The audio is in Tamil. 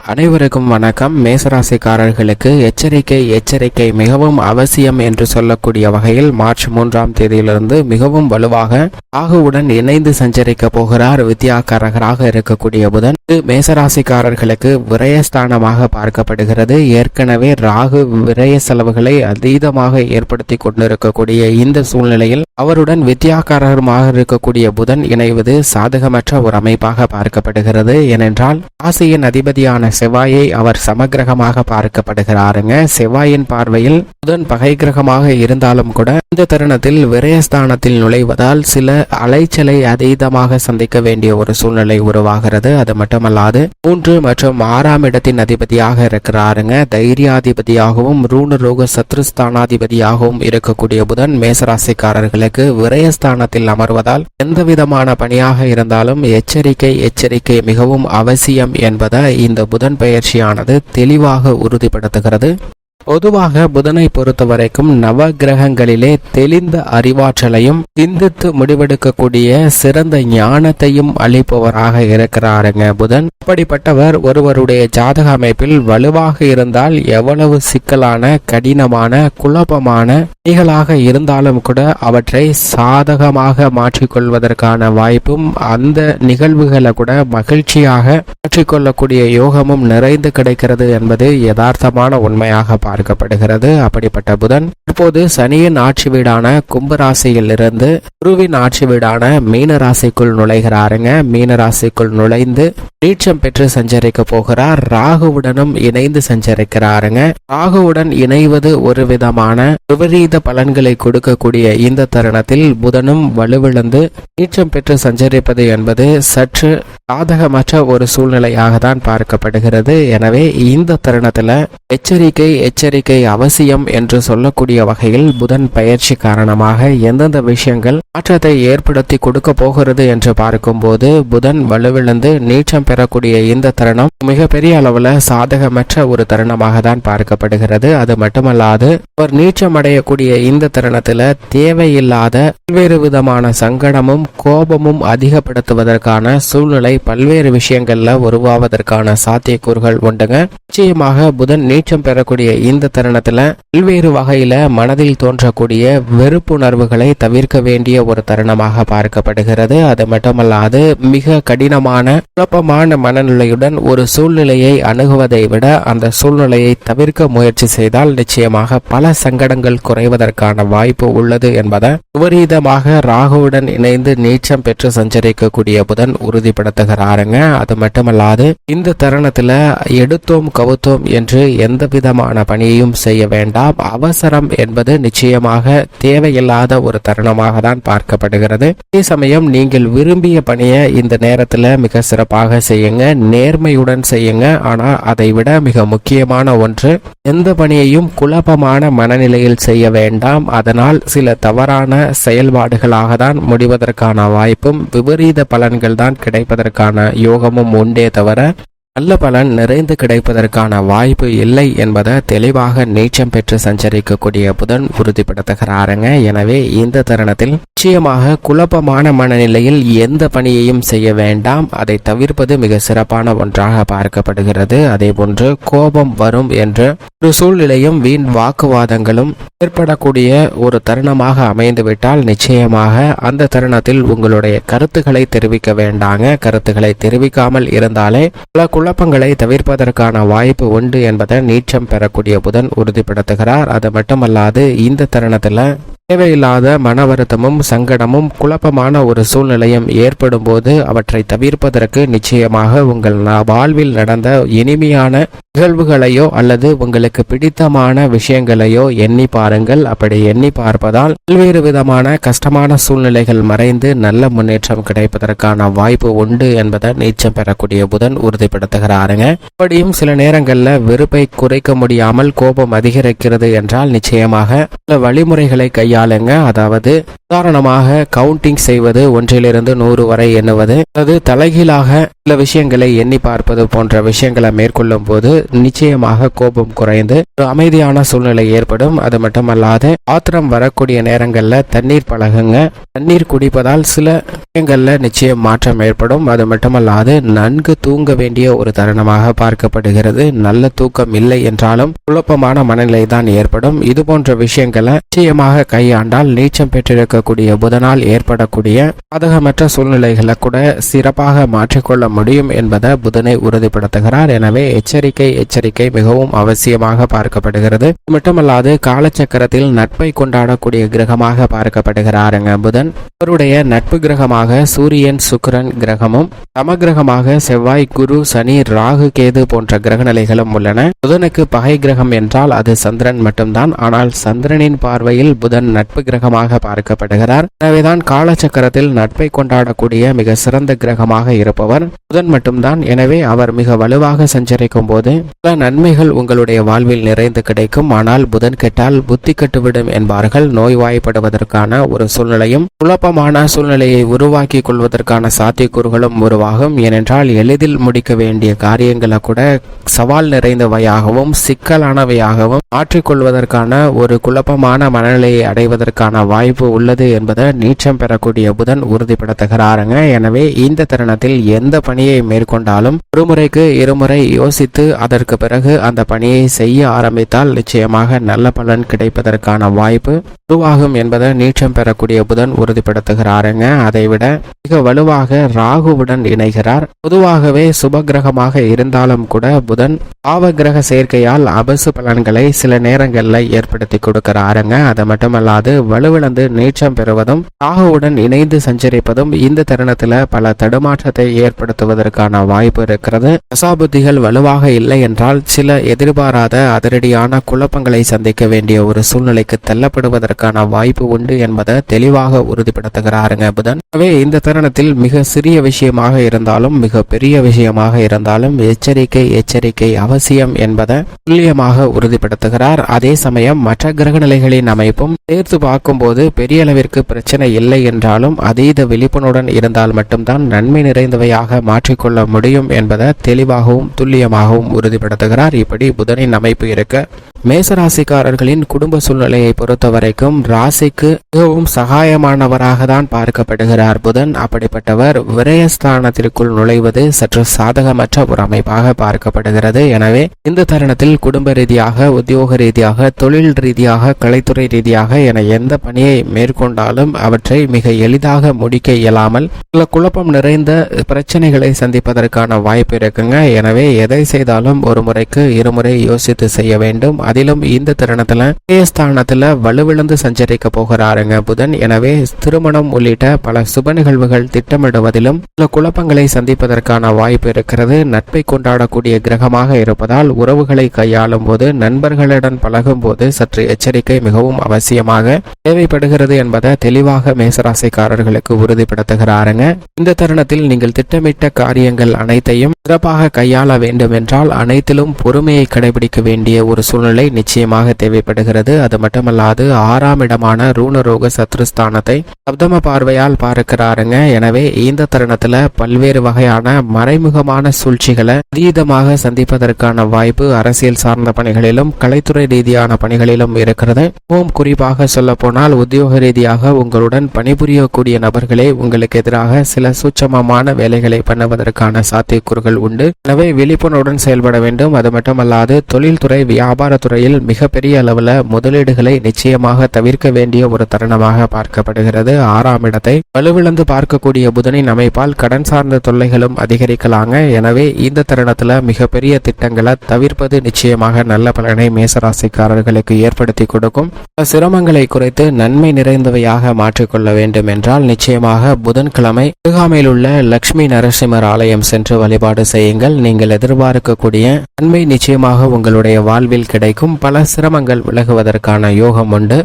அனைவருக்கும் வணக்கம். மேசராசிக்காரர்களுக்கு எச்சரிக்கை மிகவும் அவசியம் என்று சொல்லக்கூடிய வகையில் மார்ச் 3ஆம் தேதியிலிருந்து மிகவும் வலுவாக ராகுவுடன் இணைந்து சஞ்சரிக்க போகிறார். வித்யாகாரகராக இருக்கக்கூடிய புதன் மேசராசிக்காரர்களுக்கு விரயஸ்தானமாக பார்க்கப்படுகிறது. ஏற்கனவே ராகு விரய செலவுகளை அதீதமாக ஏற்படுத்தி கொண்டிருக்கக்கூடிய இந்த சூழ்நிலையில் அவருடன் வித்யாகாரகமாக இருக்கக்கூடிய புதன் இணைவது சாதகமற்ற ஒரு அமைப்பாக பார்க்கப்படுகிறது. ஏனென்றால் ராசியின் அதிபதியான செவ்வாயை அவர் சமகிரகமாக பார்க்கப்படுகிறாருங்க. செவ்வாயின் பார்வையில் புதன் பகை கிரகமாக இருந்தாலும் கூட இந்த தருணத்தில் விரயஸ்தானத்தில் நுழைவதால் சில அலைச்சலை அதீதமாக சந்திக்க வேண்டிய ஒரு சூழ்நிலை உருவாகிறது. அது மட்டுமல்லாது 3 மற்றும் 6ஆம் இடத்தின் அதிபதியாக இருக்கிறாருங்க. தைரியாதிபதியாகவும் ரூணரோக சத்ருஸ்தானாதிபதியாகவும் இருக்கக்கூடிய புதன் மேசராசிக்காரர்களுக்கு விரயஸ்தானத்தில் அமர்வதால் எந்த விதமான பணியாக இருந்தாலும் எச்சரிக்கை மிகவும் அவசியம் என்பதை இந்த புதன் பயிற்சியானது தெளிவாக உறுதிப்படுத்துகிறது. பொதுவாக புதனை பொறுத்த வரைக்கும் நவ கிரகங்களிலே தெளிந்த அறிவாற்றலையும் சிந்தித்து முடிவெடுக்கக்கூடிய சிறந்த ஞானத்தையும் அளிப்பவராக இருக்கிறாருங்க புதன். அப்படிப்பட்டவர் ஒருவருடைய ஜாதக அமைப்பில் வலுவாக இருந்தால் எவ்வளவு சிக்கலான கடினமான குழப்பமான பணிகளாக இருந்தாலும் கூட அவற்றை சாதகமாக மாற்றிக்கொள்வதற்கான வாய்ப்பும் அந்த நிகழ்வுகளை கூட மகிழ்ச்சியாக மாற்றிக்கொள்ளக்கூடிய யோகமும் நிறைந்து கிடைக்கிறது என்பது யதார்த்தமான உண்மையாக பார்க்கப்படுகிறது. அப்படிப்பட்ட புதன் இப்போது சனியின் ஆட்சி வீடான கும்பராசியில் இருந்து குருவின் ஆட்சி வீடான மீனராசிக்குள் நுழைகிறாருங்க. மீனராசிக்குள் நுழைந்து நீச்சம் பெற்று சஞ்சரிக்க போகிறார். ராகுவுடனும் இணைந்து சஞ்சரிக்கிறாருங்க. ராகுவுடன் இணைவது ஒரு விதமான விபரீத பலன்களை கொடுக்கக்கூடிய இந்த தருணத்தில் புதனும் வலுவிழந்து நீச்சம் பெற்று சஞ்சரிப்பது என்பது சற்று சாதகமற்ற ஒரு சூழ்நிலையாக தான் பார்க்கப்படுகிறது. எனவே இந்த தருணத்துல எச்சரிக்கை அவசியம் என்று சொல்லக்கூடிய வகையில் புதன் பயிற்சி காரணமாக எந்தெந்த விஷயங்கள் மாற்றத்தை ஏற்படுத்தி கொடுக்க போகிறது என்று பார்க்கும்போது புதன் வலுவிழந்து நீச்சம் பெறக்கூடிய இந்த தருணம் மிகப்பெரிய அளவுல சாதகமற்ற ஒரு தருணமாக தான் பார்க்கப்படுகிறது. அது மட்டுமல்லாது ஒரு நீச்சம் அடையக்கூடிய இந்த தருணத்துல தேவையில்லாத பல்வேறு விதமான சங்கடமும் கோபமும் அதிகப்படுத்துவதற்கான சூழ்நிலை பல்வேறு விஷயங்கள்ல உருவாவதற்கான சாத்தியக்கூறுகள் உண்டுங்க. நிச்சயமாக புதன் நீச்சம் பெறக்கூடிய இந்த தருணத்துல பல்வேறு வகையில மனதில் தோன்றக்கூடிய வெறுப்புணர்வுகளை தவிர்க்க வேண்டிய ஒரு தருணமாக பார்க்கப்படுகிறது. அது மட்டுமல்லாது மிக கடினமான குழப்பமான மனநிலையுடன் ஒரு சூழ்நிலையை அணுகுவதை விட அந்த சூழ்நிலையை தவிர்க்க முயற்சி செய்தால் நிச்சயமாக பல சங்கடங்கள் குறைவதற்கான வாய்ப்பு உள்ளது என்பதை விபரீதமாக ராகுவுடன் இணைந்து நீச்சம் பெற்று சஞ்சரிக்கக்கூடிய புதன் உறுதிப்படுத்துகிறாருங்க. அது மட்டுமல்லாது இந்த தருணத்துல எடுத்தோம் கவுத்தோம் என்று எந்த விதமான பணியையும் செய்ய வேண்டாம். அவசரம் என்பது நிச்சயமாக தேவையில்லாத ஒரு தருணமாக தான் பார்க்கப்படுகிறது. அதே சமயம் நீங்கள் விரும்பிய பணியை இந்த நேரத்துல மிக சிறப்பாக செய்யுங்க, நேர்மையுடன் செய்யுங்க. ஆனா அதை விட மிக முக்கியமான ஒன்று, எந்த பணியையும் குழப்பமான மனநிலையில் செய்ய வேண்டாம். அதனால் சில தவறான செயல்பாடுகளாக தான் முடிவதற்கான வாய்ப்பும் விபரீத பலன்கள் தான் கிடைப்பதற்கான யோகமும் உண்டே தவிர நல்ல பலன் நிறைந்து கிடைப்பதற்கான வாய்ப்பு இல்லை என்பதை தெளிவாக நீச்சம் பெற்று சஞ்சரிக்கக்கூடிய புதன் உறுதிப்படுத்துகிறாருங்க. எனவே இந்த தருணத்தில் நிச்சயமாக குழப்பமான மனநிலையில் எந்த பணியையும் செய்ய வேண்டாம். அதை தவிர்ப்பது மிக சிறப்பான ஒன்றாக பார்க்கப்படுகிறது. அதே போன்று கோபம் வரும் என்ற ஒரு சூழ்நிலையும் வீண் வாக்குவாதங்களும் ஏற்படக்கூடிய ஒரு தருணமாக அமைந்துவிட்டால் நிச்சயமாக அந்த தருணத்தில் உங்களுடைய கருத்துக்களை தெரிவிக்க வேண்டாங்க. கருத்துக்களை தெரிவிக்காமல் இருந்தாலே பல குழப்பங்களை தவிர்ப்பதற்கான வாய்ப்பு உண்டு என்பதை நீச்சம் பெறக்கூடிய புதன் உறுதிப்படுத்துகிறார். அது மட்டுமல்லாது இந்த தருணத்துல தேவையில்லாத மன வருத்தமும் சங்கடமும் குழப்பமான ஒரு சூழ்நிலையும் ஏற்படும் போது அவற்றை தவிர்ப்பதற்கு நிச்சயமாக உங்கள் வாழ்வில் நடந்த இனிமையான நிகழ்வுகளையோ அல்லது உங்களுக்கு பிடித்தமான விஷயங்களையோ எண்ணி பாருங்கள். அப்படி எண்ணி பார்ப்பதால் பல்வேறு விதமான கஷ்டமான சூழ்நிலைகள் மறைந்து நல்ல முன்னேற்றம் கிடைப்பதற்கான வாய்ப்பு உண்டு என்பதை நீச்சம் பெறக்கூடிய புதன் உறுதிப்படுத்துகிறாருங்க. அப்படியும் சில நேரங்கள்ல வெறுப்பை குறைக்க முடியாமல் கோபம் அதிகரிக்கிறது என்றால் நிச்சயமாக பல வழிமுறைகளை கையாளுங்க. அதாவது உதாரணமாக கவுண்டிங் செய்வது, 1 to 100 வரை எண்ணுவது, அல்லது தலைகீழாக சில விஷயங்களை எண்ணி பார்ப்பது போன்ற விஷயங்களை மேற்கொள்ளும் போது நிச்சயமாக கோபம் குறைந்து ஒரு அமைதியான சூழ்நிலை ஏற்படும். அது மட்டுமல்லாது ஆத்திரம் வரக்கூடிய நேரங்கள்ல தண்ணீர் பழகுங்க. தண்ணீர் குடிப்பதால் சில விஷயங்கள்ல நிச்சயம் மாற்றம் ஏற்படும். அது மட்டுமல்லாது நன்கு தூங்க வேண்டிய ஒரு தருணமாக பார்க்கப்படுகிறது. நல்ல தூக்கம் இல்லை என்றாலும் குழப்பமான மனநிலை தான் ஏற்படும். இது போன்ற விஷயங்களை நிச்சயமாக கையாண்டால் நீச்சம் பெற்றிருக்கக்கூடிய புதனால் ஏற்படக்கூடிய பாதகமற்ற சூழ்நிலைகளை கூட சிறப்பாக மாற்றிக்கொள்ள முடியும் என்பதை புதனை உறுதிப்படுத்துகிறார். எனவே எச்சரிக்கை மிகவும் அவசியமாக பார்க்கப்படுகிறது. மட்டுமல்லாது காலச்சக்கரத்தில் நட்பை கொண்டாடக்கூடிய கிரகமாக பார்க்கப்படுகிறாருங்க புதன். அவருடைய நட்பு கிரகமாக சூரியன், சுக்கிரன் கிரகமும், சமகிரகமாக செவ்வாய், குரு, சனி, ராகு, கேது போன்ற கிரகநிலைகளும் உள்ளன. புதனுக்கு பகை கிரகம் என்றால் அது சந்திரன் மட்டும்தான். ஆனால் சந்திரனின் பார்வையில் புதன் நட்பு கிரகமாக பார்க்கப்படுகிறார். எனவேதான் காலச்சக்கரத்தில் நட்பை கொண்டாடக்கூடிய மிக சிறந்த கிரகமாக இருப்பவர் புதன் மட்டும்தான். எனவே அவர் மிக வலுவாக சஞ்சரிக்கும் போது பல நன்மைகள் உங்களுடைய வாழ்வில் நிறைந்து கிடைக்கும். ஆனால் புதன் கெட்டால் புத்தி கெட்டுவிடும் என்பார்கள். நோய்வாய்ப்படுவதற்கான ஒரு சூழ்நிலையும் குழப்பமான சூழ்நிலையை உருவாக்கி கொள்வதற்கான சாத்தியக்கூறுகளும் உருவாகும். ஏனென்றால் எளிதில் முடிக்க வேண்டிய காரியங்களை கூட சவால் நிறைந்தவையாகவும் சிக்கலானவையாகவும் மாற்றிக்கொள்வதற்கான ஒரு குழப்பமான மனநிலையை அடைவதற்கான வாய்ப்பு உள்ளது என்பதை நீச்சம் பெறக்கூடிய புதன் உறுதிப்படுத்துகிறாருங்க. எனவே இந்த தருணத்தில் எந்த பணியை மேற்கொண்டாலும் ஒரு முறைக்கு இருமுறை யோசித்து அதற்கு பிறகு அந்த பணியை செய்ய ஆரம்பித்தால் நிச்சயமாக நல்ல பலன் கிடைப்பதற்கான வாய்ப்பு உருவாகும் என்பதை நீச்சம் பெறக்கூடிய புதன் உறுதிப்படுத்துகிறாருங்க. அதைவிட மிக வலுவாக ராகுவுடன் இணைகிறார். பொதுவாகவே சுபகிரகமாக இருந்தாலும் கூட புதன் பாவகிரக சேர்க்கையால் அபசு பலன்களை சில நேரங்களில் ஏற்படுத்தி கொடுக்கிறாருங்க. அது மட்டுமல்லாது வலுவிழந்து நீச்சம் பெறுவதும் ராகுவுடன் இணைந்து சஞ்சரிப்பதும் இந்த தருணத்தில் பல தடுமாற்றத்தை ஏற்படுத்துவதற்கான வாய்ப்பு இருக்கிறது. தசாபுத்திகள் வலுவாக இல்லை என்றால் சில எதிர்பாராத அதிரடியான குழப்பங்களை சந்திக்க வேண்டிய ஒரு சூழ்நிலைக்கு தள்ளப்படுவதற்கான வாய்ப்பு உண்டு என்பதை தெளிவாக உறுதிப்படுத்துகிறாருங்க புதன். எனவே இந்த தருணத்தில் மிக சிறிய விஷயமாக இருந்தாலும் மிக பெரிய விஷயமாக இருந்தாலும் எச்சரிக்கை அவசியம் என்பதை துல்லியமாக உறுதிப்படுத்துகிறார். அதே சமயம் மற்ற கிரக நிலைகளின் அமைப்பும் சேர்த்து பார்க்கும்போது பெரிய அளவிற்கு பிரச்சனை இல்லை என்றாலும் அதீத விழிப்புணர்வுடன் இருந்தால் மட்டும்தான் நன்மை நிறைந்தவையாக மாற்றிக்கொள்ள முடியும் என்பதை தெளிவாகவும் துல்லியமாகவும் உறுதிப்படுத்துகிறார். இப்படி புதனின் அமைப்பு இருக்க மேசராசிக்காரர்களின் குடும்ப சூழ்நிலையை பொறுத்த வரைக்கும் ராசிக்கு மிகவும் சகாயமானவராக தான் பார்க்கப்படுகிறார் புதன். அப்படிப்பட்டவர் விரயஸ்தானத்திற்குள் நுழைவது சற்று சாதகமற்ற ஒரு அமைப்பாக பார்க்கப்படுகிறது. எனவே இந்த தருணத்தில் குடும்ப ரீதியாக, உத்தியோக ரீதியாக, தொழில் ரீதியாக, கலைத்துறை ரீதியாக என எந்த பணியை மேற்கொண்டாலும் அவற்றை மிக எளிதாக முடிக்க இயலாமல் சில குழப்பம் நிறைந்த பிரச்சனைகளை சந்திப்பதற்கான வாய்ப்பு இருக்குங்க. எனவே எதை செய்தாலும் ஒரு முறைக்கு இருமுறை யோசித்து செய்ய வேண்டும். அதிலும் இந்த தருணத்துல ஸ்தானத்துல வலுவிழந்து சஞ்சரிக்க போகிறாருங்க புதன். எனவே திருமணம் உள்ளிட்ட பல சுப நிகழ்வுகள் திட்டமிடுவதிலும் சில குழப்பங்களை சந்திப்பதற்கான வாய்ப்பு இருக்கிறது. நட்பை கொண்டாடக்கூடிய கிரகமாக இருப்பதால் உறவுகளை கையாளும் போது, நண்பர்களுடன் பழகும் போது சற்று எச்சரிக்கை மிகவும் அவசியமாக தேவைப்படுகிறது என்பதை தெளிவாக மேசராசிக்காரர்களுக்கு உறுதிப்படுத்துகிறாருங்க. இந்த தருணத்தில் நீங்கள் திட்டமிட்ட காரியங்கள் அனைத்தையும் சிறப்பாக கையாள வேண்டும் என்றால் அனைத்திலும் பொறுமையை கடைபிடிக்க வேண்டிய ஒரு சூழ்நிலை நிச்சயமாக தேவைப்படுகிறது. அது மட்டுமல்லாது 6ஆம் இடமான ரூணரோக சத்ருஸ்தானத்தை சப்தம பார்வையால் பார்க்கிறாருங்க. எனவே இந்த தருணத்துல பல்வேறு வகையான மறைமுகமான சூழ்ச்சிகளை அதீதமாக சந்திப்பதற்கான வாய்ப்பு அரசியல் சார்ந்த பணிகளிலும் கலைத்துறை ரீதியான பணிகளிலும் இருக்கிறது. குறிப்பாக சொல்ல போனால் உத்தியோக ரீதியாக உங்களுடன் பணிபுரியக்கூடிய நபர்களே உங்களுக்கு எதிராக சில சூட்சமமான வேலைகளை பண்ணுவதற்கான சாத்தியக்கூறுகள் உண்டு. எனவே விழிப்புணர்வுடன் செயல்பட வேண்டும். அது மட்டுமல்லாது தொழில்துறை, வியாபார துறையில் மிகப்பெரிய அளவில் முதலீடுகளை நிச்சயமாக தவிர்க்க வேண்டிய ஒரு தருணமாக பார்க்கப்படுகிறது. 6ஆம் இடத்தை வலுவிழந்து பார்க்கக்கூடிய புதனின் அமைப்பால் கடன் சார்ந்த தொல்லைகளும் அதிகரிக்கலாங்க. எனவே இந்த தருணத்துல மிகப்பெரிய திட்டங்களை தவிர்ப்பது நிச்சயமாக நல்ல பலனை மேசராசிக்காரர்களுக்கு ஏற்படுத்தி கொடுக்கும். சிரமங்களை குறைத்து நன்மை நிறைந்தவையாக மாற்றிக்கொள்ள வேண்டும் என்றால் நிச்சயமாக புதன்கிழமை அருகாமையில் உள்ள லட்சுமி நரசிம்மர் ஆலயம் சென்று வழிபாடு செய்யுங்கள். நீங்கள் எதிர்பார்க்கக்கூடிய நன்மை நிச்சயமாக உங்களுடைய வாழ்வில் கிடைக்கும். பல சிரமங்கள் விலகுவதற்கான யோகம் உண்டு.